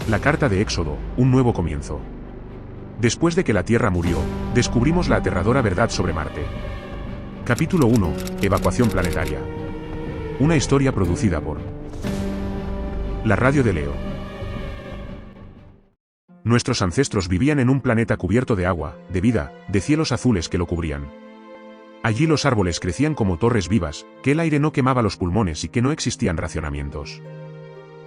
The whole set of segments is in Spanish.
La carta de Éxodo, un nuevo comienzo. Después de que la Tierra murió, descubrimos la aterradora verdad sobre Marte. Capítulo 1. Evacuación planetaria. Una historia producida por la radio de Leo. Nuestros ancestros vivían en un planeta cubierto de agua, de vida, de cielos azules que lo cubrían. Allí los árboles crecían como torres vivas, que el aire no quemaba los pulmones y que no existían racionamientos.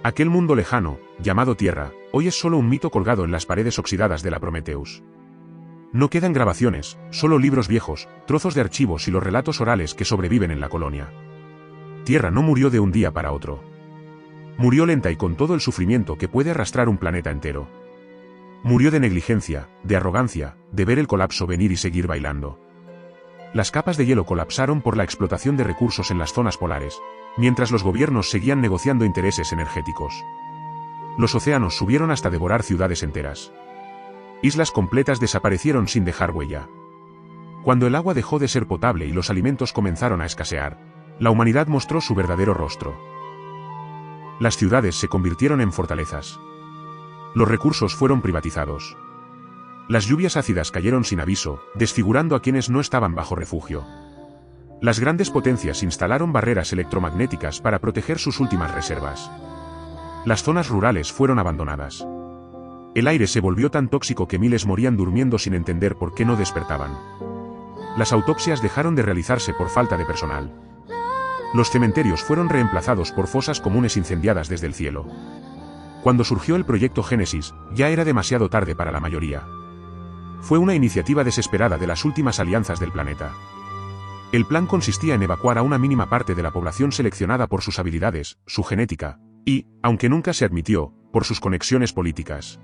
Aquel mundo lejano, llamado Tierra, hoy es solo un mito colgado en las paredes oxidadas de la Prometheus. No quedan grabaciones, solo libros viejos, trozos de archivos y los relatos orales que sobreviven en la colonia. Tierra no murió de un día para otro. Murió lenta y con todo el sufrimiento que puede arrastrar un planeta entero. Murió de negligencia, de arrogancia, de ver el colapso venir y seguir bailando. Las capas de hielo colapsaron por la explotación de recursos en las zonas polares, mientras los gobiernos seguían negociando intereses energéticos. Los océanos subieron hasta devorar ciudades enteras. Islas completas desaparecieron sin dejar huella. Cuando el agua dejó de ser potable y los alimentos comenzaron a escasear, la humanidad mostró su verdadero rostro. Las ciudades se convirtieron en fortalezas. Los recursos fueron privatizados. Las lluvias ácidas cayeron sin aviso, desfigurando a quienes no estaban bajo refugio. Las grandes potencias instalaron barreras electromagnéticas para proteger sus últimas reservas. Las zonas rurales fueron abandonadas. El aire se volvió tan tóxico que miles morían durmiendo sin entender por qué no despertaban. Las autopsias dejaron de realizarse por falta de personal. Los cementerios fueron reemplazados por fosas comunes incendiadas desde el cielo. Cuando surgió el proyecto Génesis, ya era demasiado tarde para la mayoría. Fue una iniciativa desesperada de las últimas alianzas del planeta. El plan consistía en evacuar a una mínima parte de la población seleccionada por sus habilidades, su genética, y, aunque nunca se admitió, por sus conexiones políticas.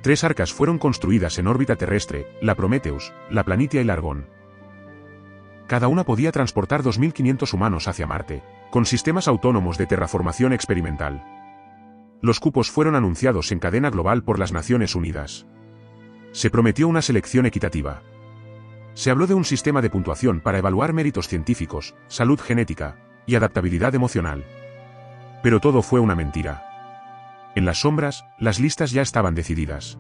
3 arcas fueron construidas en órbita terrestre, la Prometheus, la Planitia y la Argón. Cada una podía transportar 2.500 humanos hacia Marte, con sistemas autónomos de terraformación experimental. Los cupos fueron anunciados en cadena global por las Naciones Unidas. Se prometió una selección equitativa. Se habló de un sistema de puntuación para evaluar méritos científicos, salud genética y adaptabilidad emocional. Pero todo fue una mentira. En las sombras, las listas ya estaban decididas.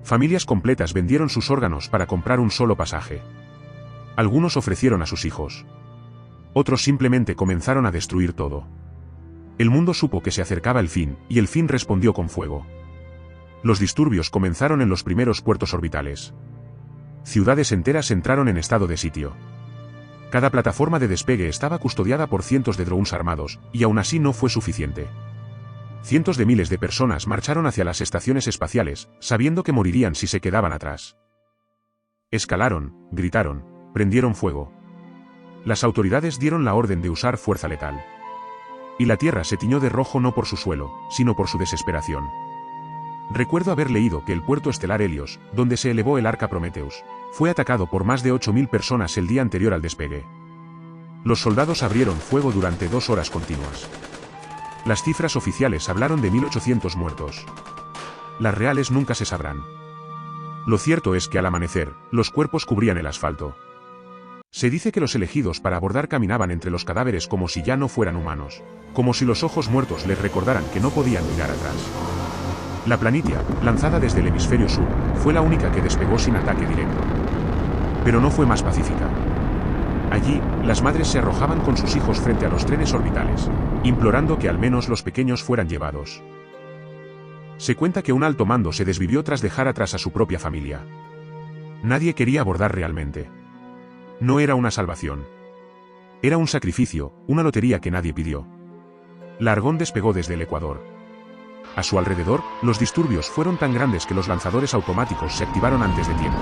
Familias completas vendieron sus órganos para comprar un solo pasaje. Algunos ofrecieron a sus hijos. Otros simplemente comenzaron a destruir todo. El mundo supo que se acercaba el fin, y el fin respondió con fuego. Los disturbios comenzaron en los primeros puertos orbitales. Ciudades enteras entraron en estado de sitio. Cada plataforma de despegue estaba custodiada por cientos de drones armados, y aún así no fue suficiente. Cientos de miles de personas marcharon hacia las estaciones espaciales, sabiendo que morirían si se quedaban atrás. Escalaron, gritaron, prendieron fuego. Las autoridades dieron la orden de usar fuerza letal. Y la Tierra se tiñó de rojo no por su suelo, sino por su desesperación. Recuerdo haber leído que el puerto estelar Helios, donde se elevó el arca Prometheus, fue atacado por más de 8.000 personas el día anterior al despegue. Los soldados abrieron fuego durante 2 horas continuas. Las cifras oficiales hablaron de 1.800 muertos. Las reales nunca se sabrán. Lo cierto es que al amanecer, los cuerpos cubrían el asfalto. Se dice que los elegidos para abordar caminaban entre los cadáveres como si ya no fueran humanos, como si los ojos muertos les recordaran que no podían mirar atrás. La Planitia, lanzada desde el hemisferio sur, fue la única que despegó sin ataque directo. Pero no fue más pacífica. Allí, las madres se arrojaban con sus hijos frente a los trenes orbitales, implorando que al menos los pequeños fueran llevados. Se cuenta que un alto mando se desvivió tras dejar atrás a su propia familia. Nadie quería abordar realmente. No era una salvación. Era un sacrificio, una lotería que nadie pidió. La Argón despegó desde el Ecuador. A su alrededor, los disturbios fueron tan grandes que los lanzadores automáticos se activaron antes de tiempo.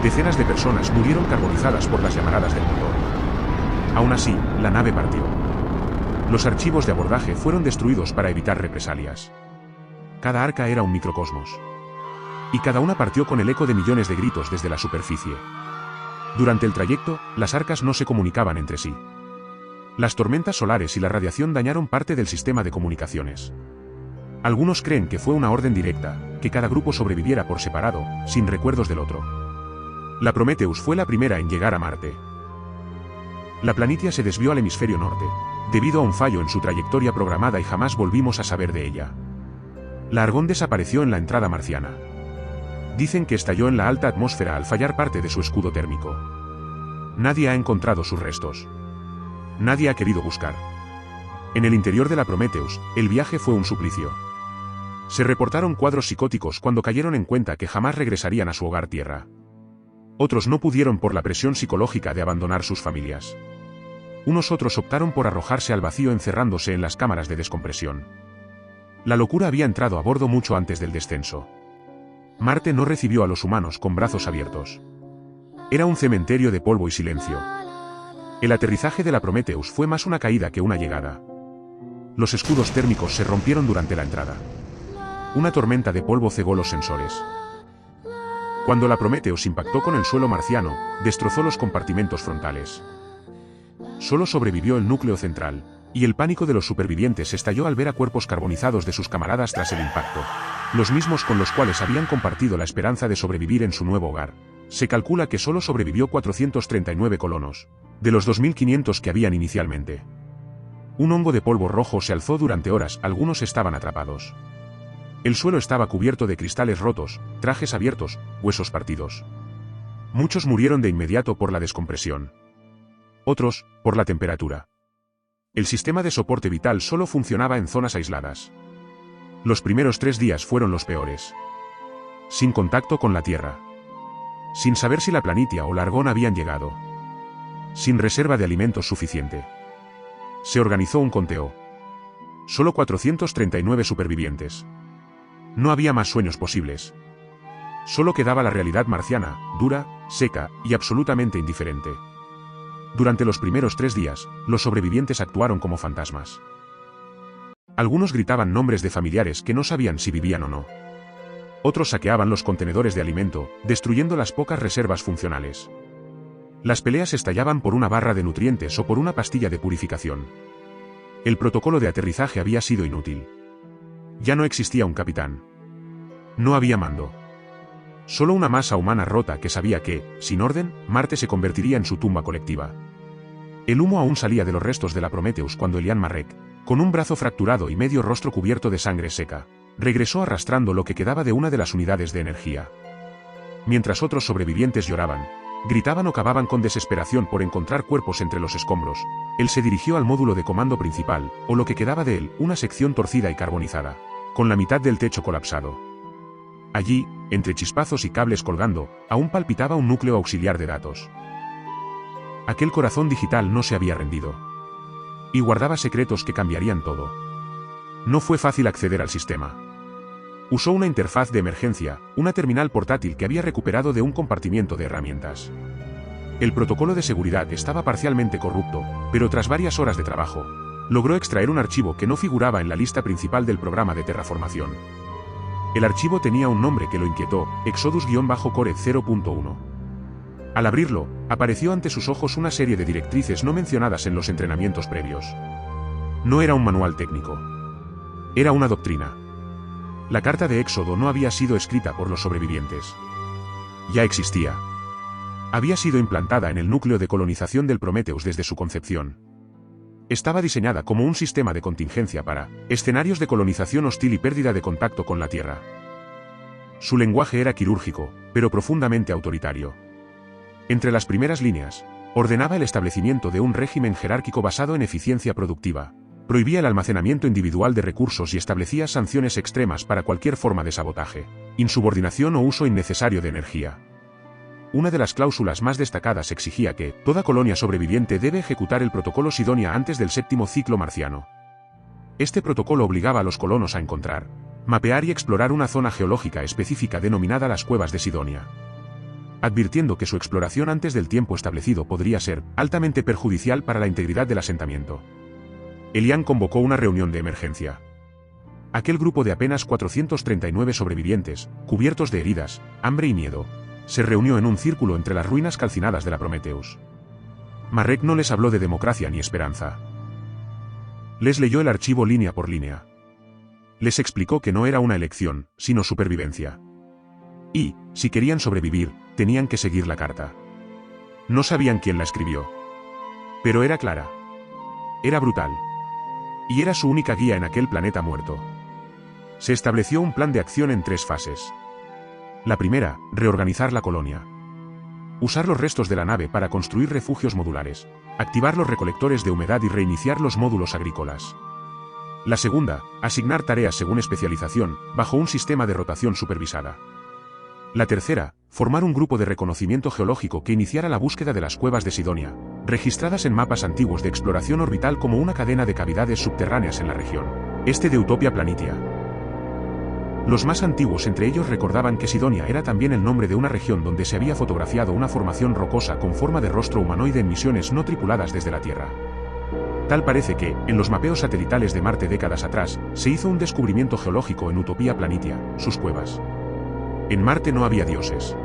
Decenas de personas murieron carbonizadas por las llamaradas del motor. Aún así, la nave partió. Los archivos de abordaje fueron destruidos para evitar represalias. Cada arca era un microcosmos. Y cada una partió con el eco de millones de gritos desde la superficie. Durante el trayecto, las arcas no se comunicaban entre sí. Las tormentas solares y la radiación dañaron parte del sistema de comunicaciones. Algunos creen que fue una orden directa, que cada grupo sobreviviera por separado, sin recuerdos del otro. La Prometheus fue la primera en llegar a Marte. La Planitia se desvió al hemisferio norte, debido a un fallo en su trayectoria programada y jamás volvimos a saber de ella. La Argón desapareció en la entrada marciana. Dicen que estalló en la alta atmósfera al fallar parte de su escudo térmico. Nadie ha encontrado sus restos. Nadie ha querido buscar. En el interior de la Prometheus, el viaje fue un suplicio. Se reportaron cuadros psicóticos cuando cayeron en cuenta que jamás regresarían a su hogar tierra. Otros no pudieron por la presión psicológica de abandonar sus familias. Unos otros optaron por arrojarse al vacío encerrándose en las cámaras de descompresión. La locura había entrado a bordo mucho antes del descenso. Marte no recibió a los humanos con brazos abiertos. Era un cementerio de polvo y silencio. El aterrizaje de la Prometheus fue más una caída que una llegada. Los escudos térmicos se rompieron durante la entrada. Una tormenta de polvo cegó los sensores. Cuando la Prometheus impactó con el suelo marciano, destrozó los compartimentos frontales. Solo sobrevivió el núcleo central, y el pánico de los supervivientes estalló al ver a cuerpos carbonizados de sus camaradas tras el impacto, los mismos con los cuales habían compartido la esperanza de sobrevivir en su nuevo hogar. Se calcula que solo sobrevivió 439 colonos, de los 2.500 que habían inicialmente. Un hongo de polvo rojo se alzó durante horas, algunos estaban atrapados. El suelo estaba cubierto de cristales rotos, trajes abiertos, huesos partidos. Muchos murieron de inmediato por la descompresión. Otros, por la temperatura. El sistema de soporte vital solo funcionaba en zonas aisladas. Los primeros 3 días fueron los peores. Sin contacto con la Tierra. Sin saber si la Planitia o la Argón habían llegado. Sin reserva de alimentos suficiente. Se organizó un conteo. Solo 439 supervivientes. No había más sueños posibles. Solo quedaba la realidad marciana, dura, seca y absolutamente indiferente. Durante los primeros 3 días, los sobrevivientes actuaron como fantasmas. Algunos gritaban nombres de familiares que no sabían si vivían o no. Otros saqueaban los contenedores de alimento, destruyendo las pocas reservas funcionales. Las peleas estallaban por una barra de nutrientes o por una pastilla de purificación. El protocolo de aterrizaje había sido inútil. Ya no existía un capitán. No había mando. Solo una masa humana rota que sabía que, sin orden, Marte se convertiría en su tumba colectiva. El humo aún salía de los restos de la Prometheus cuando Elian Marrec, con un brazo fracturado y medio rostro cubierto de sangre seca, regresó arrastrando lo que quedaba de una de las unidades de energía. Mientras otros sobrevivientes lloraban, gritaban o cavaban con desesperación por encontrar cuerpos entre los escombros, él se dirigió al módulo de comando principal, o lo que quedaba de él, una sección torcida y carbonizada, con la mitad del techo colapsado. Allí, entre chispazos y cables colgando, aún palpitaba un núcleo auxiliar de datos. Aquel corazón digital no se había rendido. Y guardaba secretos que cambiarían todo. No fue fácil acceder al sistema. Usó una interfaz de emergencia, una terminal portátil que había recuperado de un compartimiento de herramientas. El protocolo de seguridad estaba parcialmente corrupto, pero tras varias horas de trabajo, logró extraer un archivo que no figuraba en la lista principal del programa de terraformación. El archivo tenía un nombre que lo inquietó, Exodus-Core 0.1. Al abrirlo, apareció ante sus ojos una serie de directrices no mencionadas en los entrenamientos previos. No era un manual técnico. Era una doctrina. La carta de Éxodo no había sido escrita por los sobrevivientes. Ya existía. Había sido implantada en el núcleo de colonización del Prometheus desde su concepción. Estaba diseñada como un sistema de contingencia para escenarios de colonización hostil y pérdida de contacto con la Tierra. Su lenguaje era quirúrgico, pero profundamente autoritario. Entre las primeras líneas, ordenaba el establecimiento de un régimen jerárquico basado en eficiencia productiva, prohibía el almacenamiento individual de recursos y establecía sanciones extremas para cualquier forma de sabotaje, insubordinación o uso innecesario de energía. Una de las cláusulas más destacadas exigía que toda colonia sobreviviente debe ejecutar el protocolo Sidonia antes del 7º ciclo marciano. Este protocolo obligaba a los colonos a encontrar, mapear y explorar una zona geológica específica denominada las Cuevas de Sidonia, advirtiendo que su exploración antes del tiempo establecido podría ser altamente perjudicial para la integridad del asentamiento. Elian convocó una reunión de emergencia. Aquel grupo de apenas 439 sobrevivientes, cubiertos de heridas, hambre y miedo, se reunió en un círculo entre las ruinas calcinadas de la Prometheus. Marrec no les habló de democracia ni esperanza. Les leyó el archivo línea por línea. Les explicó que no era una elección, sino supervivencia. Y, si querían sobrevivir, tenían que seguir la carta. No sabían quién la escribió. Pero era clara. Era brutal. Y era su única guía en aquel planeta muerto. Se estableció un plan de acción en 3 fases. La primera, reorganizar la colonia. Usar los restos de la nave para construir refugios modulares, activar los recolectores de humedad y reiniciar los módulos agrícolas. La segunda, asignar tareas según especialización, bajo un sistema de rotación supervisada. La tercera, formar un grupo de reconocimiento geológico que iniciara la búsqueda de las cuevas de Sidonia, registradas en mapas antiguos de exploración orbital como una cadena de cavidades subterráneas en la región este de Utopia Planitia. Los más antiguos entre ellos recordaban que Sidonia era también el nombre de una región donde se había fotografiado una formación rocosa con forma de rostro humanoide en misiones no tripuladas desde la Tierra. Tal parece que, en los mapeos satelitales de Marte décadas atrás, se hizo un descubrimiento geológico en Utopia Planitia, sus cuevas. En Marte no había dioses.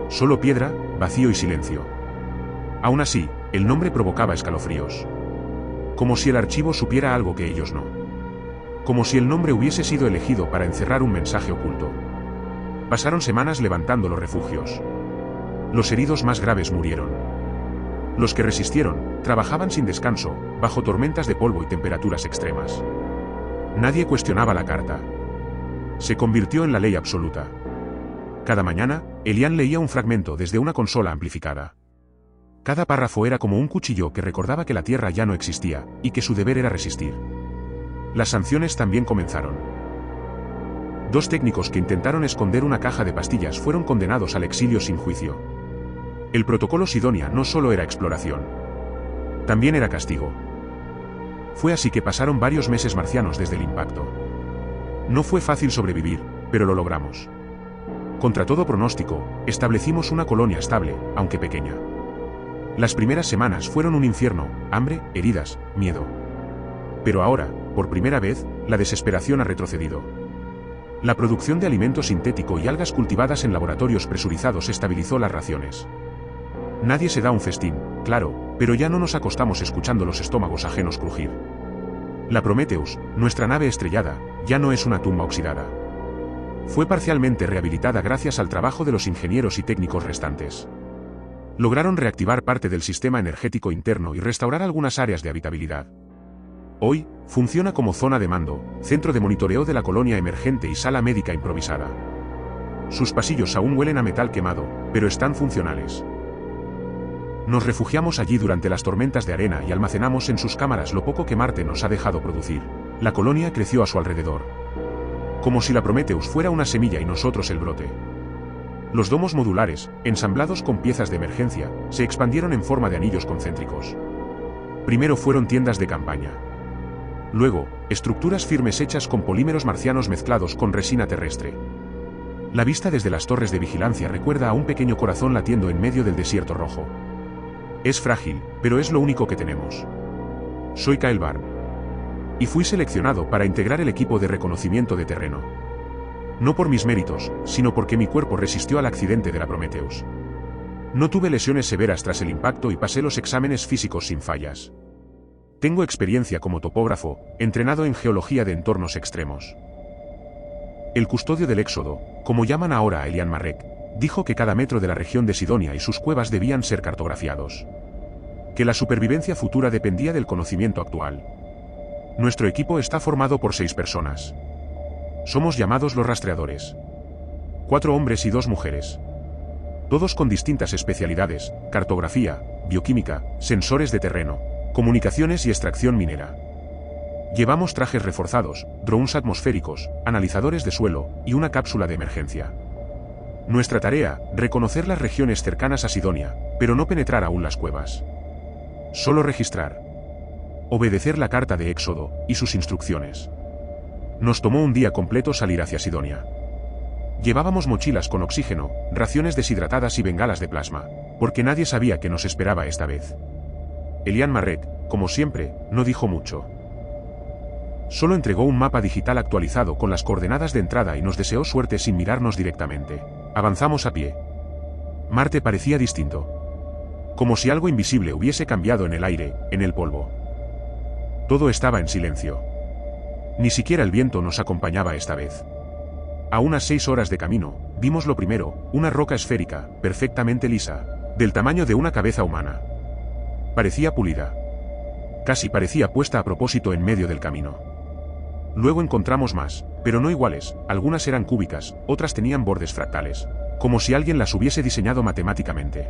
Solo piedra, vacío y silencio. Aún así, el nombre provocaba escalofríos. Como si el archivo supiera algo que ellos no. Como si el nombre hubiese sido elegido para encerrar un mensaje oculto. Pasaron semanas levantando los refugios. Los heridos más graves murieron. Los que resistieron, trabajaban sin descanso, bajo tormentas de polvo y temperaturas extremas. Nadie cuestionaba la carta. Se convirtió en la ley absoluta. Cada mañana, Elian leía un fragmento desde una consola amplificada. Cada párrafo era como un cuchillo que recordaba que la Tierra ya no existía, y que su deber era resistir. Las sanciones también comenzaron. 2 técnicos que intentaron esconder una caja de pastillas fueron condenados al exilio sin juicio. El protocolo Sidonia no solo era exploración. También era castigo. Fue así que pasaron varios meses marcianos desde el impacto. No fue fácil sobrevivir, pero lo logramos. Contra todo pronóstico, establecimos una colonia estable, aunque pequeña. Las primeras semanas fueron un infierno, hambre, heridas, miedo. Pero ahora, por primera vez, la desesperación ha retrocedido. La producción de alimento sintético y algas cultivadas en laboratorios presurizados estabilizó las raciones. Nadie se da un festín, claro, pero ya no nos acostamos escuchando los estómagos ajenos crujir. La Prometheus, nuestra nave estrellada, ya no es una tumba oxidada. Fue parcialmente rehabilitada gracias al trabajo de los ingenieros y técnicos restantes. Lograron reactivar parte del sistema energético interno y restaurar algunas áreas de habitabilidad. Hoy, funciona como zona de mando, centro de monitoreo de la colonia emergente y sala médica improvisada. Sus pasillos aún huelen a metal quemado, pero están funcionales. Nos refugiamos allí durante las tormentas de arena y almacenamos en sus cámaras lo poco que Marte nos ha dejado producir. La colonia creció a su alrededor. Como si la Prometheus fuera una semilla y nosotros el brote. Los domos modulares, ensamblados con piezas de emergencia, se expandieron en forma de anillos concéntricos. Primero fueron tiendas de campaña. Luego, estructuras firmes hechas con polímeros marcianos mezclados con resina terrestre. La vista desde las torres de vigilancia recuerda a un pequeño corazón latiendo en medio del desierto rojo. Es frágil, pero es lo único que tenemos. Soy Kyle Barn. Y fui seleccionado para integrar el equipo de reconocimiento de terreno. No por mis méritos, sino porque mi cuerpo resistió al accidente de la Prometheus. No tuve lesiones severas tras el impacto y pasé los exámenes físicos sin fallas. Tengo experiencia como topógrafo, entrenado en geología de entornos extremos. El custodio del Éxodo, como llaman ahora a Elian Marrec, dijo que cada metro de la región de Sidonia y sus cuevas debían ser cartografiados. Que la supervivencia futura dependía del conocimiento actual. Nuestro equipo está formado por 6 personas. Somos llamados los rastreadores. 4 hombres y 2 mujeres. Todos con distintas especialidades, cartografía, bioquímica, sensores de terreno, comunicaciones y extracción minera. Llevamos trajes reforzados, drones atmosféricos, analizadores de suelo, y una cápsula de emergencia. Nuestra tarea, reconocer las regiones cercanas a Sidonia, pero no penetrar aún las cuevas. Solo registrar. Obedecer la carta de Éxodo, y sus instrucciones. Nos tomó un día completo salir hacia Sidonia. Llevábamos mochilas con oxígeno, raciones deshidratadas y bengalas de plasma, porque nadie sabía qué nos esperaba esta vez. Elian Marrec, como siempre, no dijo mucho. Solo entregó un mapa digital actualizado con las coordenadas de entrada y nos deseó suerte sin mirarnos directamente. Avanzamos a pie. Marte parecía distinto. Como si algo invisible hubiese cambiado en el aire, en el polvo. Todo estaba en silencio. Ni siquiera el viento nos acompañaba esta vez. A unas 6 horas de camino, vimos lo primero, una roca esférica, perfectamente lisa, del tamaño de una cabeza humana. Parecía pulida. Casi parecía puesta a propósito en medio del camino. Luego encontramos más, pero no iguales, algunas eran cúbicas, otras tenían bordes fractales, como si alguien las hubiese diseñado matemáticamente.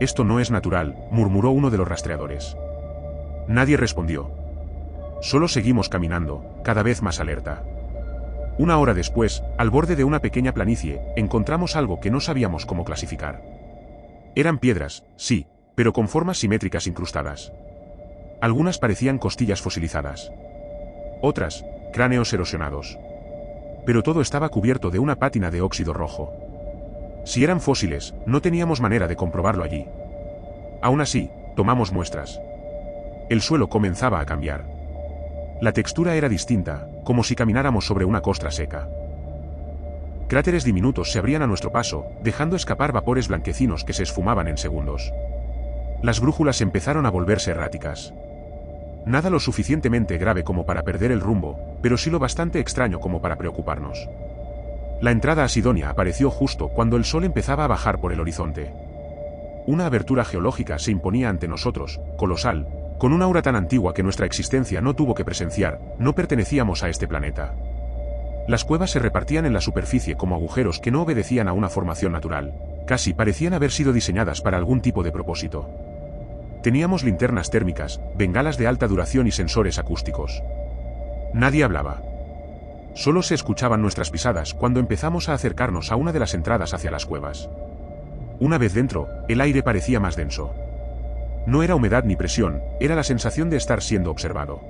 Esto no es natural, murmuró uno de los rastreadores. Nadie respondió. Solo seguimos caminando, cada vez más alerta. Una hora después, al borde de una pequeña planicie, encontramos algo que no sabíamos cómo clasificar. Eran piedras, sí, pero con formas simétricas incrustadas. Algunas parecían costillas fosilizadas. Otras, cráneos erosionados. Pero todo estaba cubierto de una pátina de óxido rojo. Si eran fósiles, no teníamos manera de comprobarlo allí. Aún así, tomamos muestras. El suelo comenzaba a cambiar. La textura era distinta, como si camináramos sobre una costra seca. Cráteres diminutos se abrían a nuestro paso, dejando escapar vapores blanquecinos que se esfumaban en segundos. Las brújulas empezaron a volverse erráticas. Nada lo suficientemente grave como para perder el rumbo, pero sí lo bastante extraño como para preocuparnos. La entrada a Sidonia apareció justo cuando el sol empezaba a bajar por el horizonte. Una abertura geológica se imponía ante nosotros, colosal, con una aura tan antigua que nuestra existencia no tuvo que presenciar. No pertenecíamos a este planeta. Las cuevas se repartían en la superficie como agujeros que no obedecían a una formación natural. Casi parecían haber sido diseñadas para algún tipo de propósito. Teníamos linternas térmicas, bengalas de alta duración y sensores acústicos. Nadie hablaba. Solo se escuchaban nuestras pisadas cuando empezamos a acercarnos a una de las entradas hacia las cuevas. Una vez dentro, el aire parecía más denso. No era humedad ni presión, era la sensación de estar siendo observado.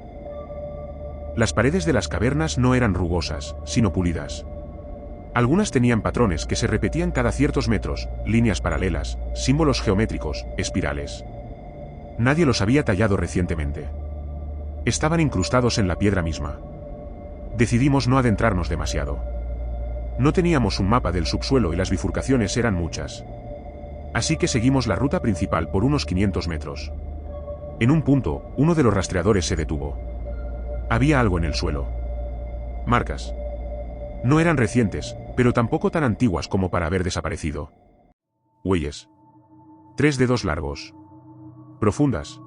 Las paredes de las cavernas no eran rugosas, sino pulidas. Algunas tenían patrones que se repetían cada ciertos metros, líneas paralelas, símbolos geométricos, espirales. Nadie los había tallado recientemente. Estaban incrustados en la piedra misma. Decidimos no adentrarnos demasiado. No teníamos un mapa del subsuelo y las bifurcaciones eran muchas. Así que seguimos la ruta principal por unos 500 metros. En un punto, uno de los rastreadores se detuvo. Había algo en el suelo. Marcas. No eran recientes, pero tampoco tan antiguas como para haber desaparecido. Huellas. 3 dedos largos. Profundas.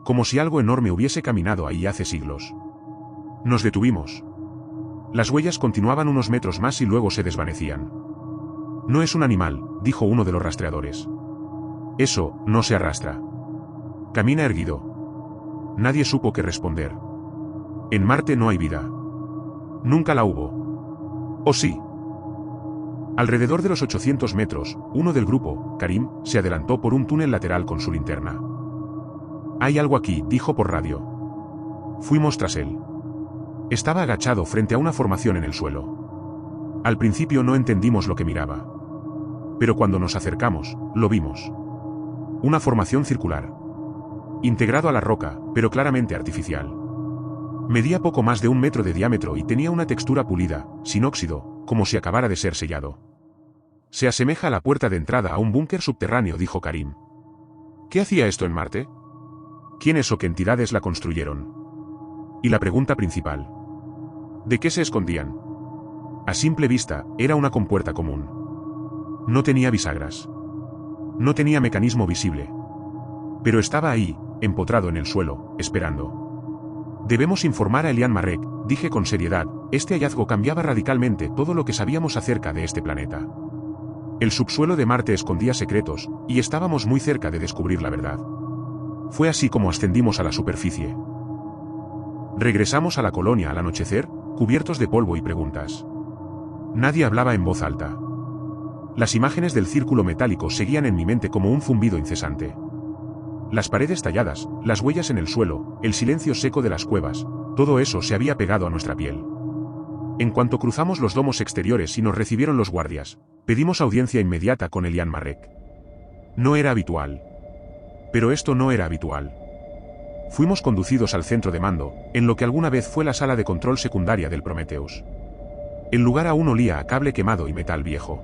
Como si algo enorme hubiese caminado ahí hace siglos. Nos detuvimos. Las huellas continuaban unos metros más y luego se desvanecían. No es un animal, dijo uno de los rastreadores. Eso no se arrastra. Camina erguido. Nadie supo qué responder. En Marte no hay vida. Nunca la hubo. ¿O sí? Alrededor de los 800 metros, uno del grupo, Karim, se adelantó por un túnel lateral con su linterna. Hay algo aquí, dijo por radio. Fuimos tras él. Estaba agachado frente a una formación en el suelo. Al principio no entendimos lo que miraba. Pero cuando nos acercamos, lo vimos. Una formación circular. Integrado a la roca, pero claramente artificial. Medía poco más de 1 metro de diámetro y tenía una textura pulida, sin óxido, como si acabara de ser sellado. Se asemeja a la puerta de entrada a un búnker subterráneo, dijo Karim. ¿Qué hacía esto en Marte? ¿Quiénes o qué entidades la construyeron? Y la pregunta principal. ¿De qué se escondían? A simple vista, era una compuerta común. No tenía bisagras. No tenía mecanismo visible. Pero estaba ahí, empotrado en el suelo, esperando. Debemos informar a Elian Marek, dije con seriedad. Este hallazgo cambiaba radicalmente todo lo que sabíamos acerca de este planeta. El subsuelo de Marte escondía secretos, y estábamos muy cerca de descubrir la verdad. Fue así como ascendimos a la superficie. Regresamos a la colonia al anochecer, cubiertos de polvo y preguntas. Nadie hablaba en voz alta. Las imágenes del círculo metálico seguían en mi mente como un zumbido incesante. Las paredes talladas, las huellas en el suelo, el silencio seco de las cuevas, todo eso se había pegado a nuestra piel. En cuanto cruzamos los domos exteriores y nos recibieron los guardias, pedimos audiencia inmediata con Elian Marek. No era habitual. Pero esto no era habitual. Fuimos conducidos al centro de mando, en lo que alguna vez fue la sala de control secundaria del Prometheus. El lugar aún olía a cable quemado y metal viejo.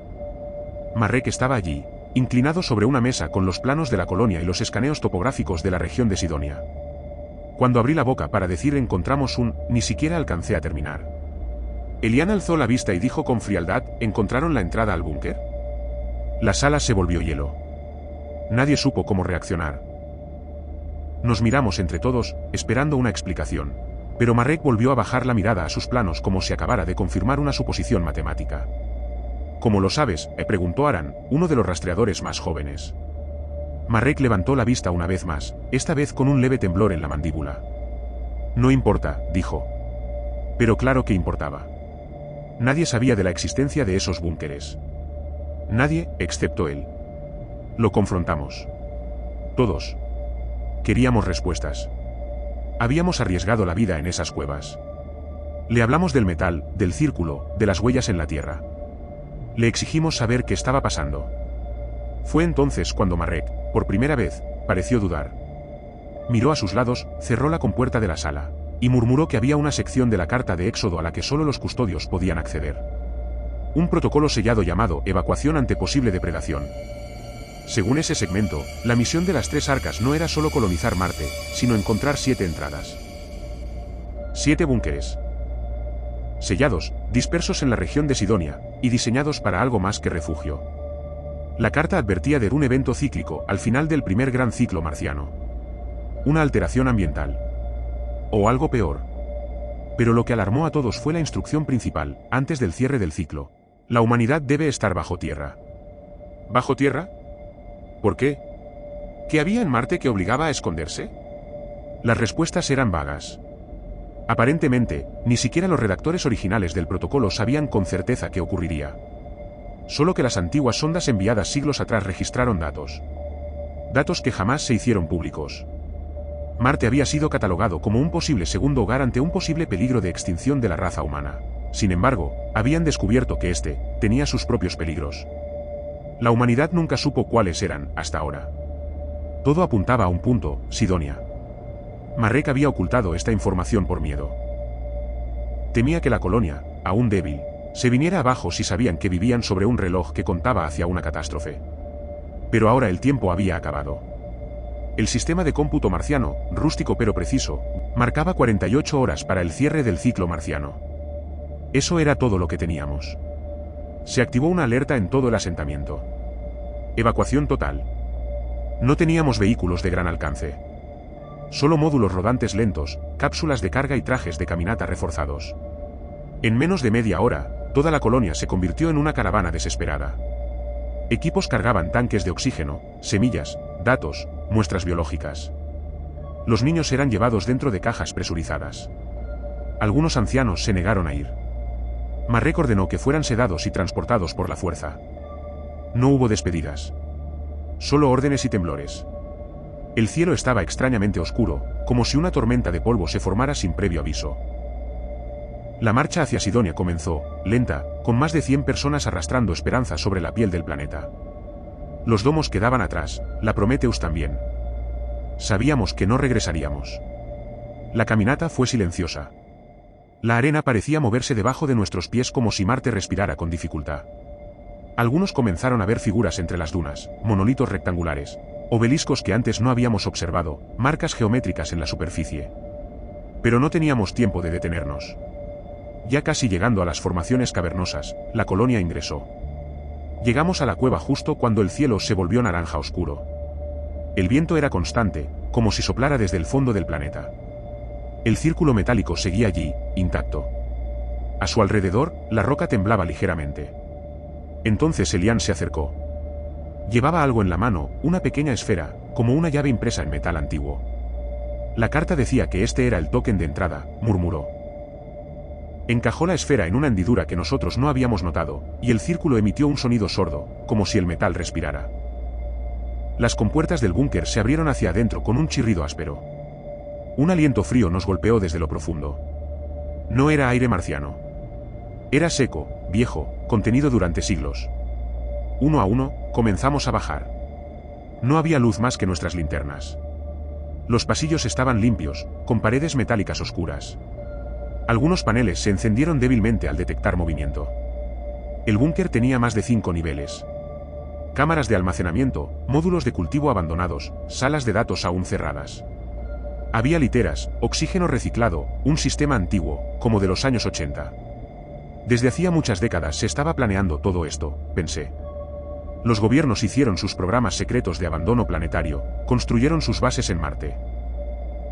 Marek estaba allí, inclinado sobre una mesa con los planos de la colonia y los escaneos topográficos de la región de Sidonia. Cuando abrí la boca para decir encontramos ni siquiera alcancé a terminar. Elian alzó la vista y dijo con frialdad, ¿encontraron la entrada al búnker? La sala se volvió hielo. Nadie supo cómo reaccionar. Nos miramos entre todos, esperando una explicación. Pero Marek volvió a bajar la mirada a sus planos como si acabara de confirmar una suposición matemática. ¿Cómo lo sabes?, preguntó Aran, uno de los rastreadores más jóvenes. Marek levantó la vista una vez más, esta vez con un leve temblor en la mandíbula. No importa, dijo. Pero claro que importaba. Nadie sabía de la existencia de esos búnkeres. Nadie, excepto él. Lo confrontamos. Todos. Queríamos respuestas. Habíamos arriesgado la vida en esas cuevas. Le hablamos del metal, del círculo, de las huellas en la tierra. Le exigimos saber qué estaba pasando. Fue entonces cuando Marek, por primera vez, pareció dudar. Miró a sus lados, cerró la compuerta de la sala, y murmuró que había una sección de la carta de Éxodo a la que solo los custodios podían acceder. Un protocolo sellado llamado Evacuación ante posible depredación. Según ese segmento, la misión de las 3 arcas no era solo colonizar Marte, sino encontrar 7 entradas. 7 búnkeres. Sellados, dispersos en la región de Sidonia, y diseñados para algo más que refugio. La carta advertía de un evento cíclico al final del primer gran ciclo marciano. Una alteración ambiental. O algo peor. Pero lo que alarmó a todos fue la instrucción principal, antes del cierre del ciclo. La humanidad debe estar bajo tierra. ¿Bajo tierra? ¿Por qué? ¿Qué había en Marte que obligaba a esconderse? Las respuestas eran vagas. Aparentemente, ni siquiera los redactores originales del protocolo sabían con certeza qué ocurriría. Solo que las antiguas sondas enviadas siglos atrás registraron datos. Datos que jamás se hicieron públicos. Marte había sido catalogado como un posible segundo hogar ante un posible peligro de extinción de la raza humana. Sin embargo, habían descubierto que este tenía sus propios peligros. La humanidad nunca supo cuáles eran, hasta ahora. Todo apuntaba a un punto, Sidonia. Marek había ocultado esta información por miedo. Temía que la colonia, aún débil, se viniera abajo si sabían que vivían sobre un reloj que contaba hacia una catástrofe. Pero ahora el tiempo había acabado. El sistema de cómputo marciano, rústico pero preciso, marcaba 48 horas para el cierre del ciclo marciano. Eso era todo lo que teníamos. Se activó una alerta en todo el asentamiento. Evacuación total. No teníamos vehículos de gran alcance. Solo módulos rodantes lentos, cápsulas de carga y trajes de caminata reforzados. En menos de media hora, toda la colonia se convirtió en una caravana desesperada. Equipos cargaban tanques de oxígeno, semillas, datos, muestras biológicas. Los niños eran llevados dentro de cajas presurizadas. Algunos ancianos se negaron a ir. Marek ordenó que fueran sedados y transportados por la fuerza. No hubo despedidas. Solo órdenes y temblores. El cielo estaba extrañamente oscuro, como si una tormenta de polvo se formara sin previo aviso. La marcha hacia Sidonia comenzó, lenta, con más de 100 personas arrastrando esperanza sobre la piel del planeta. Los domos quedaban atrás, la Prometheus también. Sabíamos que no regresaríamos. La caminata fue silenciosa. La arena parecía moverse debajo de nuestros pies como si Marte respirara con dificultad. Algunos comenzaron a ver figuras entre las dunas, monolitos rectangulares, obeliscos que antes no habíamos observado, marcas geométricas en la superficie. Pero no teníamos tiempo de detenernos. Ya casi llegando a las formaciones cavernosas, la colonia ingresó. Llegamos a la cueva justo cuando el cielo se volvió naranja oscuro. El viento era constante, como si soplara desde el fondo del planeta. El círculo metálico seguía allí, intacto. A su alrededor, la roca temblaba ligeramente. Entonces Elian se acercó. Llevaba algo en la mano, una pequeña esfera, como una llave impresa en metal antiguo. La carta decía que este era el token de entrada, murmuró. Encajó la esfera en una hendidura que nosotros no habíamos notado, y el círculo emitió un sonido sordo, como si el metal respirara. Las compuertas del búnker se abrieron hacia adentro con un chirrido áspero. Un aliento frío nos golpeó desde lo profundo. No era aire marciano. Era seco, viejo, contenido durante siglos. Uno a uno, comenzamos a bajar. No había luz más que nuestras linternas. Los pasillos estaban limpios, con paredes metálicas oscuras. Algunos paneles se encendieron débilmente al detectar movimiento. El búnker tenía más de 5 niveles. Cámaras de almacenamiento, módulos de cultivo abandonados, salas de datos aún cerradas. Había literas, oxígeno reciclado, un sistema antiguo, como de los años 80. Desde hacía muchas décadas se estaba planeando todo esto, pensé. Los gobiernos hicieron sus programas secretos de abandono planetario, construyeron sus bases en Marte.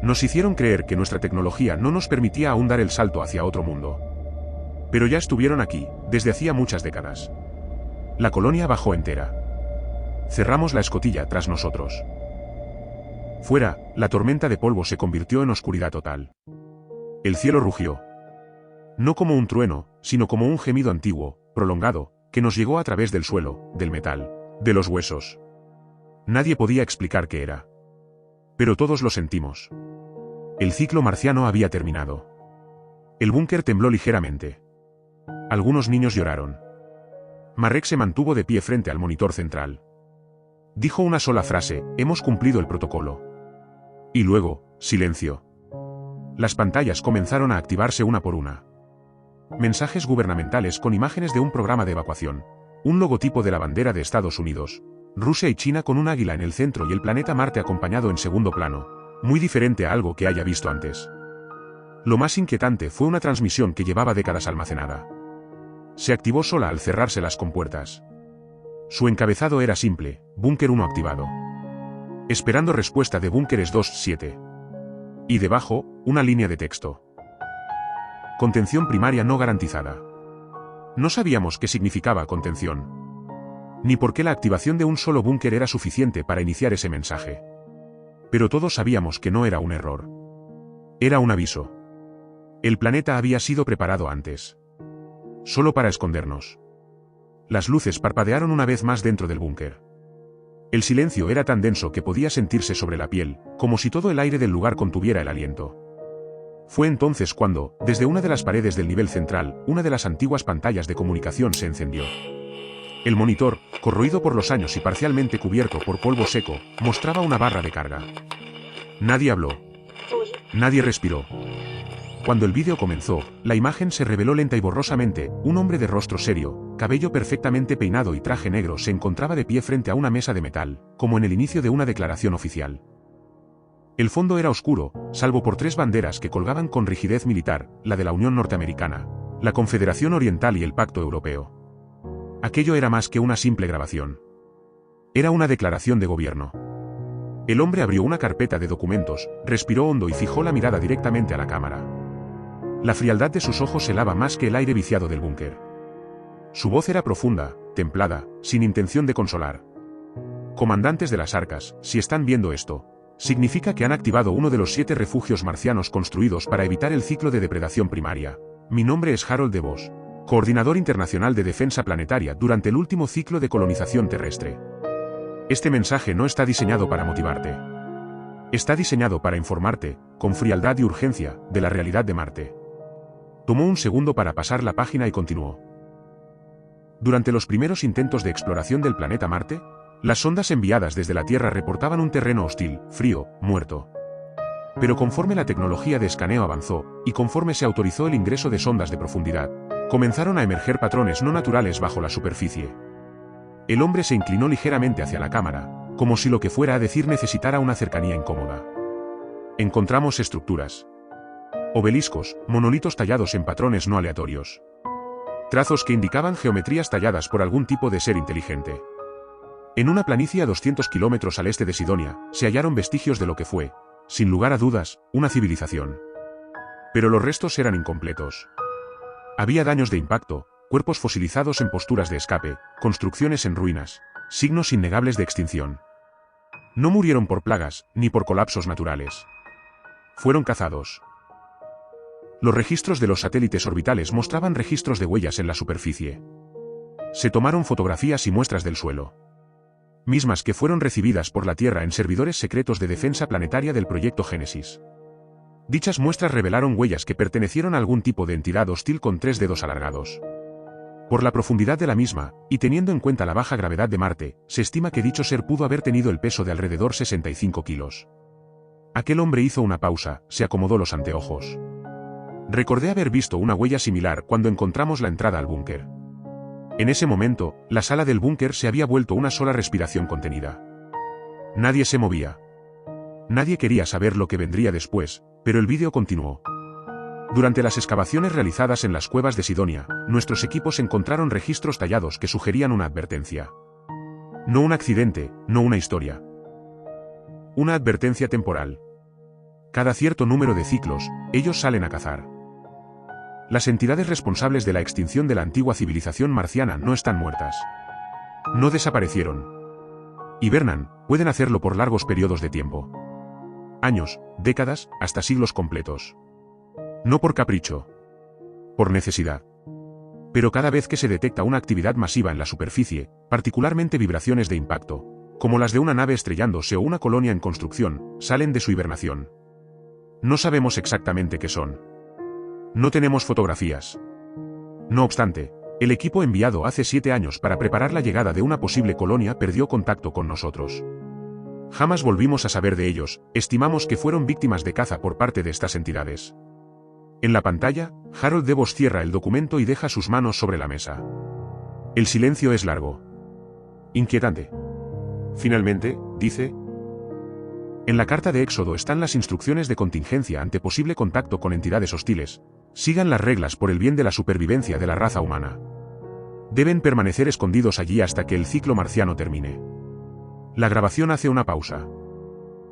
Nos hicieron creer que nuestra tecnología no nos permitía aún dar el salto hacia otro mundo. Pero ya estuvieron aquí, desde hacía muchas décadas. La colonia bajó entera. Cerramos la escotilla tras nosotros. Fuera, la tormenta de polvo se convirtió en oscuridad total. El cielo rugió. No como un trueno, sino como un gemido antiguo, prolongado, que nos llegó a través del suelo, del metal, de los huesos. Nadie podía explicar qué era. Pero todos lo sentimos. El ciclo marciano había terminado. El búnker tembló ligeramente. Algunos niños lloraron. Marek se mantuvo de pie frente al monitor central. Dijo una sola frase: hemos cumplido el protocolo. Y luego, silencio. Las pantallas comenzaron a activarse una por una. Mensajes gubernamentales con imágenes de un programa de evacuación. Un logotipo de la bandera de Estados Unidos. Rusia y China con un águila en el centro y el planeta Marte acompañado en segundo plano. Muy diferente a algo que haya visto antes. Lo más inquietante fue una transmisión que llevaba décadas almacenada. Se activó sola al cerrarse las compuertas. Su encabezado era simple: Búnker 1 activado. Esperando respuesta de Búnkeres 2-7. Y debajo, una línea de texto. Contención primaria no garantizada. No sabíamos qué significaba contención. Ni por qué la activación de un solo búnker era suficiente para iniciar ese mensaje. Pero todos sabíamos que no era un error. Era un aviso. El planeta había sido preparado antes. Solo para escondernos. Las luces parpadearon una vez más dentro del búnker. El silencio era tan denso que podía sentirse sobre la piel, como si todo el aire del lugar contuviera el aliento. Fue entonces cuando, desde una de las paredes del nivel central, una de las antiguas pantallas de comunicación se encendió. El monitor, corroído por los años y parcialmente cubierto por polvo seco, mostraba una barra de carga. Nadie habló. Nadie respiró. Cuando el vídeo comenzó, la imagen se reveló lenta y borrosamente. Un hombre de rostro serio, cabello perfectamente peinado y traje negro se encontraba de pie frente a una mesa de metal, como en el inicio de una declaración oficial. El fondo era oscuro, salvo por 3 banderas que colgaban con rigidez militar, la de la Unión Norteamericana, la Confederación Oriental y el Pacto Europeo. Aquello era más que una simple grabación. Era una declaración de gobierno. El hombre abrió una carpeta de documentos, respiró hondo y fijó la mirada directamente a la cámara. La frialdad de sus ojos helaba más que el aire viciado del búnker. Su voz era profunda, templada, sin intención de consolar. Comandantes de las Arcas, si están viendo esto, significa que han activado uno de los 7 refugios marcianos construidos para evitar el ciclo de depredación primaria. Mi nombre es Harold DeVos, coordinador internacional de defensa planetaria durante el último ciclo de colonización terrestre. Este mensaje no está diseñado para motivarte. Está diseñado para informarte, con frialdad y urgencia, de la realidad de Marte. Tomó un segundo para pasar la página y continuó. Durante los primeros intentos de exploración del planeta Marte, las sondas enviadas desde la Tierra reportaban un terreno hostil, frío, muerto. Pero conforme la tecnología de escaneo avanzó, y conforme se autorizó el ingreso de sondas de profundidad, comenzaron a emerger patrones no naturales bajo la superficie. El hombre se inclinó ligeramente hacia la cámara, como si lo que fuera a decir necesitara una cercanía incómoda. Encontramos estructuras. Obeliscos, monolitos tallados en patrones no aleatorios. Trazos que indicaban geometrías talladas por algún tipo de ser inteligente. En una planicie a 200 kilómetros al este de Sidonia, se hallaron vestigios de lo que fue, sin lugar a dudas, una civilización. Pero los restos eran incompletos. Había daños de impacto, cuerpos fosilizados en posturas de escape, construcciones en ruinas, signos innegables de extinción. No murieron por plagas, ni por colapsos naturales. Fueron cazados. Los registros de los satélites orbitales mostraban registros de huellas en la superficie. Se tomaron fotografías y muestras del suelo. Mismas que fueron recibidas por la Tierra en servidores secretos de defensa planetaria del proyecto Génesis. Dichas muestras revelaron huellas que pertenecieron a algún tipo de entidad hostil con 3 dedos alargados. Por la profundidad de la misma, y teniendo en cuenta la baja gravedad de Marte, se estima que dicho ser pudo haber tenido el peso de alrededor 65 kilos. Aquel hombre hizo una pausa, se acomodó los anteojos. Recordé haber visto una huella similar cuando encontramos la entrada al búnker. En ese momento, la sala del búnker se había vuelto una sola respiración contenida. Nadie se movía. Nadie quería saber lo que vendría después, pero el vídeo continuó. Durante las excavaciones realizadas en las cuevas de Sidonia, nuestros equipos encontraron registros tallados que sugerían una advertencia. No un accidente, no una historia. Una advertencia temporal. Cada cierto número de ciclos, ellos salen a cazar. Las entidades responsables de la extinción de la antigua civilización marciana no están muertas. No desaparecieron. Hibernan, pueden hacerlo por largos periodos de tiempo. Años, décadas, hasta siglos completos. No por capricho. Por necesidad. Pero cada vez que se detecta una actividad masiva en la superficie, particularmente vibraciones de impacto, como las de una nave estrellándose o una colonia en construcción, salen de su hibernación. No sabemos exactamente qué son. No tenemos fotografías. No obstante, el equipo enviado hace 7 años para preparar la llegada de una posible colonia perdió contacto con nosotros. Jamás volvimos a saber de ellos, estimamos que fueron víctimas de caza por parte de estas entidades. En la pantalla, Harold Devos cierra el documento y deja sus manos sobre la mesa. El silencio es largo. Inquietante. Finalmente, dice: en la carta de Éxodo están las instrucciones de contingencia ante posible contacto con entidades hostiles. Sigan las reglas por el bien de la supervivencia de la raza humana. Deben permanecer escondidos allí hasta que el ciclo marciano termine. La grabación hace una pausa.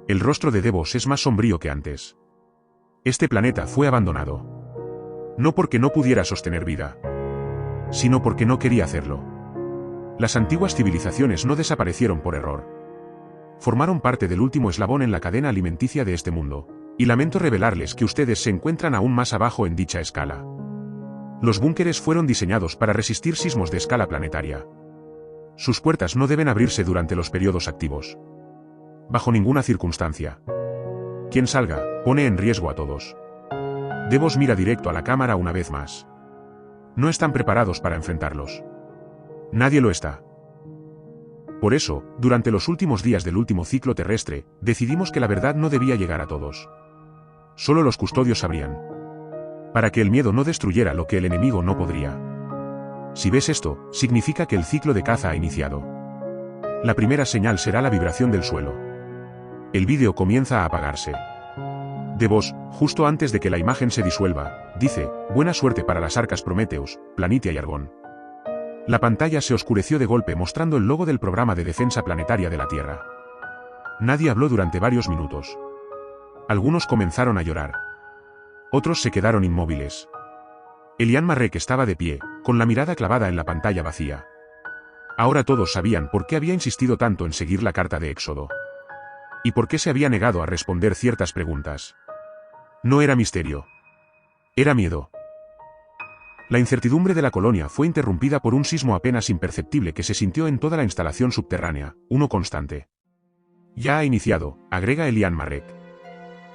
El rostro de Devos es más sombrío que antes. Este planeta fue abandonado. No porque no pudiera sostener vida, sino porque no quería hacerlo. Las antiguas civilizaciones no desaparecieron por error. Formaron parte del último eslabón en la cadena alimenticia de este mundo, y lamento revelarles que ustedes se encuentran aún más abajo en dicha escala. Los búnkeres fueron diseñados para resistir sismos de escala planetaria. Sus puertas no deben abrirse durante los periodos activos. Bajo ninguna circunstancia. Quien salga, pone en riesgo a todos. Devos mira directo a la cámara una vez más. No están preparados para enfrentarlos. Nadie lo está. Por eso, durante los últimos días del último ciclo terrestre, decidimos que la verdad no debía llegar a todos. Solo los custodios sabrían. Para que el miedo no destruyera lo que el enemigo no podría. Si ves esto, significa que el ciclo de caza ha iniciado. La primera señal será la vibración del suelo. El vídeo comienza a apagarse. Devos, justo antes de que la imagen se disuelva, dice: buena suerte para las arcas Prometheus, Planitia y Argón. La pantalla se oscureció de golpe mostrando el logo del programa de defensa planetaria de la Tierra. Nadie habló durante varios minutos. Algunos comenzaron a llorar. Otros se quedaron inmóviles. Elian Marek estaba de pie, con la mirada clavada en la pantalla vacía. Ahora todos sabían por qué había insistido tanto en seguir la carta de Éxodo. Y por qué se había negado a responder ciertas preguntas. No era misterio. Era miedo. La incertidumbre de la colonia fue interrumpida por un sismo apenas imperceptible que se sintió en toda la instalación subterránea, uno constante. Ya ha iniciado, agrega Elian Marek.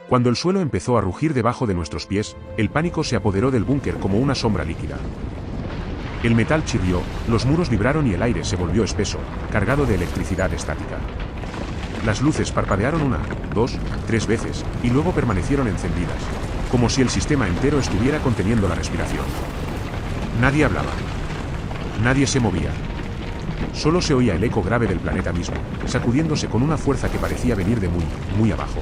Cuando el suelo empezó a rugir debajo de nuestros pies, el pánico se apoderó del búnker como una sombra líquida. El metal chirrió, los muros vibraron y el aire se volvió espeso, cargado de electricidad estática. Las luces parpadearon 1, 2, 3 veces, y luego permanecieron encendidas, como si el sistema entero estuviera conteniendo la respiración. Nadie hablaba. Nadie se movía. Solo se oía el eco grave del planeta mismo, sacudiéndose con una fuerza que parecía venir de muy, muy abajo.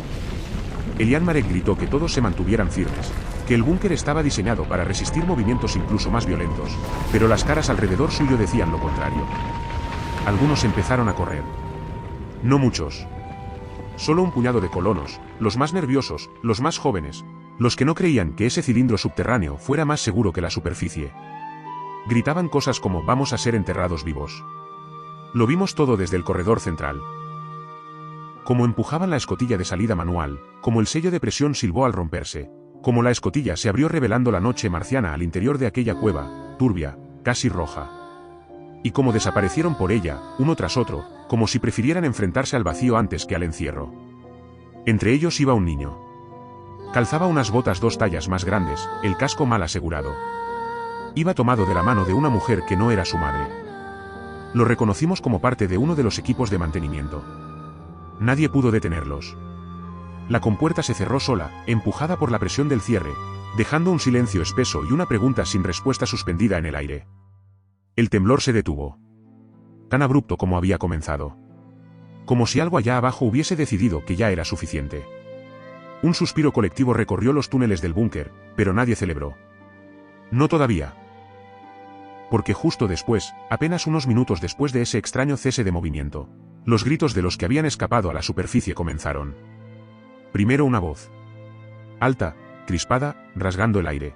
Elian Marek gritó que todos se mantuvieran firmes, que el búnker estaba diseñado para resistir movimientos incluso más violentos, pero las caras alrededor suyo decían lo contrario. Algunos empezaron a correr. No muchos. Solo un puñado de colonos, los más nerviosos, los más jóvenes, los que no creían que ese cilindro subterráneo fuera más seguro que la superficie. Gritaban cosas como: vamos a ser enterrados vivos. Lo vimos todo desde el corredor central. Como empujaban la escotilla de salida manual, como el sello de presión silbó al romperse, como la escotilla se abrió revelando la noche marciana al interior de aquella cueva, turbia, casi roja. Y como desaparecieron por ella, uno tras otro, como si prefirieran enfrentarse al vacío antes que al encierro. Entre ellos iba un niño. Calzaba unas botas 2 tallas más grandes, el casco mal asegurado. Iba tomado de la mano de una mujer que no era su madre. Lo reconocimos como parte de uno de los equipos de mantenimiento. Nadie pudo detenerlos. La compuerta se cerró sola, empujada por la presión del cierre, dejando un silencio espeso y una pregunta sin respuesta suspendida en el aire. El temblor se detuvo. Tan abrupto como había comenzado. Como si algo allá abajo hubiese decidido que ya era suficiente. Un suspiro colectivo recorrió los túneles del búnker, pero nadie celebró. No todavía. Porque justo después, apenas unos minutos después de ese extraño cese de movimiento, los gritos de los que habían escapado a la superficie comenzaron. Primero una voz. alta, crispada, rasgando el aire.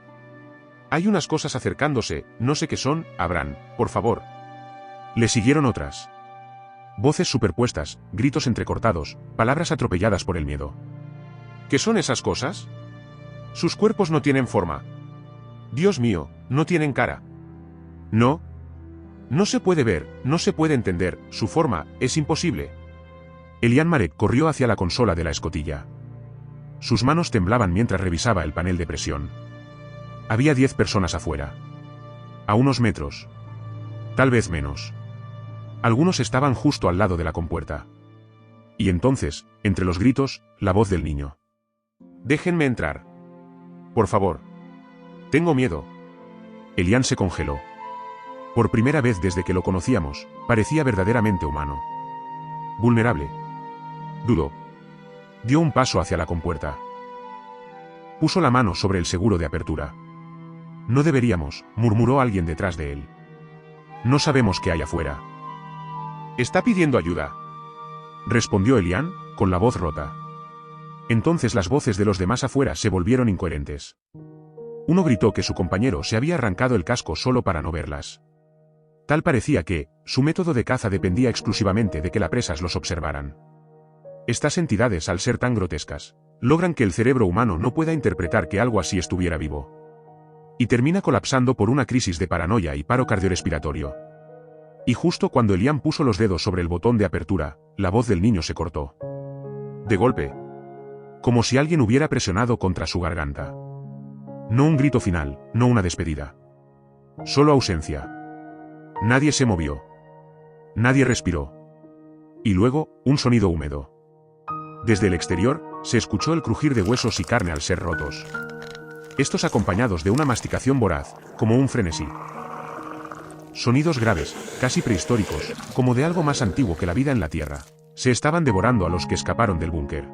Hay unas cosas acercándose, no sé qué son, Abraham, por favor. Le siguieron otras. Voces superpuestas, gritos entrecortados, palabras atropelladas por el miedo. ¿Qué son esas cosas? Sus cuerpos no tienen forma. Dios mío, no tienen cara. No. No se puede ver, no se puede entender, su forma, es imposible. Elian Marek corrió hacia la consola de la escotilla. Sus manos temblaban mientras revisaba el panel de presión. Había 10 personas afuera. A unos metros. Tal vez menos. Algunos estaban justo al lado de la compuerta. Y entonces, entre los gritos, la voz del niño. Déjenme entrar. Por favor. Tengo miedo. Elian se congeló. Por primera vez desde que lo conocíamos, parecía verdaderamente humano. Vulnerable. Dudó. Dio un paso hacia la compuerta. Puso la mano sobre el seguro de apertura. No deberíamos, murmuró alguien detrás de él. No sabemos qué hay afuera. ¿Está pidiendo ayuda?, respondió Elian, con la voz rota. Entonces las voces de los demás afuera se volvieron incoherentes. Uno gritó que su compañero se había arrancado el casco solo para no verlas. Tal parecía que, su método de caza dependía exclusivamente de que las presas los observaran. Estas entidades, al ser tan grotescas, logran que el cerebro humano no pueda interpretar que algo así estuviera vivo. Y termina colapsando por una crisis de paranoia y paro cardiorrespiratorio. Y justo cuando Elian puso los dedos sobre el botón de apertura, la voz del niño se cortó. De golpe. Como si alguien hubiera presionado contra su garganta. No un grito final, no una despedida. Solo ausencia. Nadie se movió. Nadie respiró. Y luego, un sonido húmedo. Desde el exterior, se escuchó el crujir de huesos y carne al ser rotos. Estos acompañados de una masticación voraz, como un frenesí. Sonidos graves, casi prehistóricos, como de algo más antiguo que la vida en la Tierra, se estaban devorando a los que escaparon del búnker.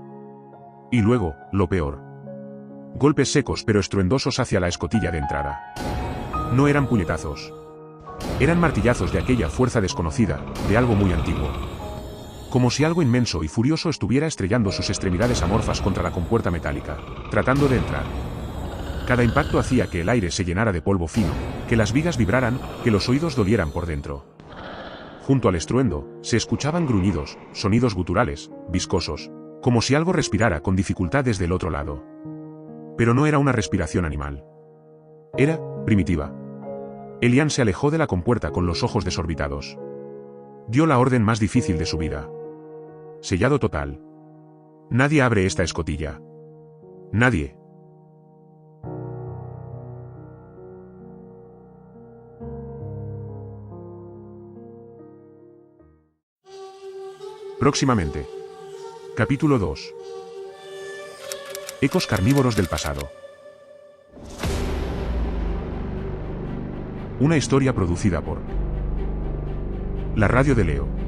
Y luego, lo peor. Golpes secos pero estruendosos hacia la escotilla de entrada. No eran puñetazos. Eran martillazos de aquella fuerza desconocida, de algo muy antiguo. Como si algo inmenso y furioso estuviera estrellando sus extremidades amorfas contra la compuerta metálica, tratando de entrar. Cada impacto hacía que el aire se llenara de polvo fino, que las vigas vibraran, que los oídos dolieran por dentro. Junto al estruendo, se escuchaban gruñidos, sonidos guturales, viscosos, como si algo respirara con dificultad desde el otro lado. Pero no era una respiración animal. Era primitiva. Elian se alejó de la compuerta con los ojos desorbitados. Dio la orden más difícil de su vida. Sellado total. Nadie abre esta escotilla. Nadie. Próximamente. Capítulo 2. Ecos carnívoros del pasado. Una historia producida por La Radio de Leo.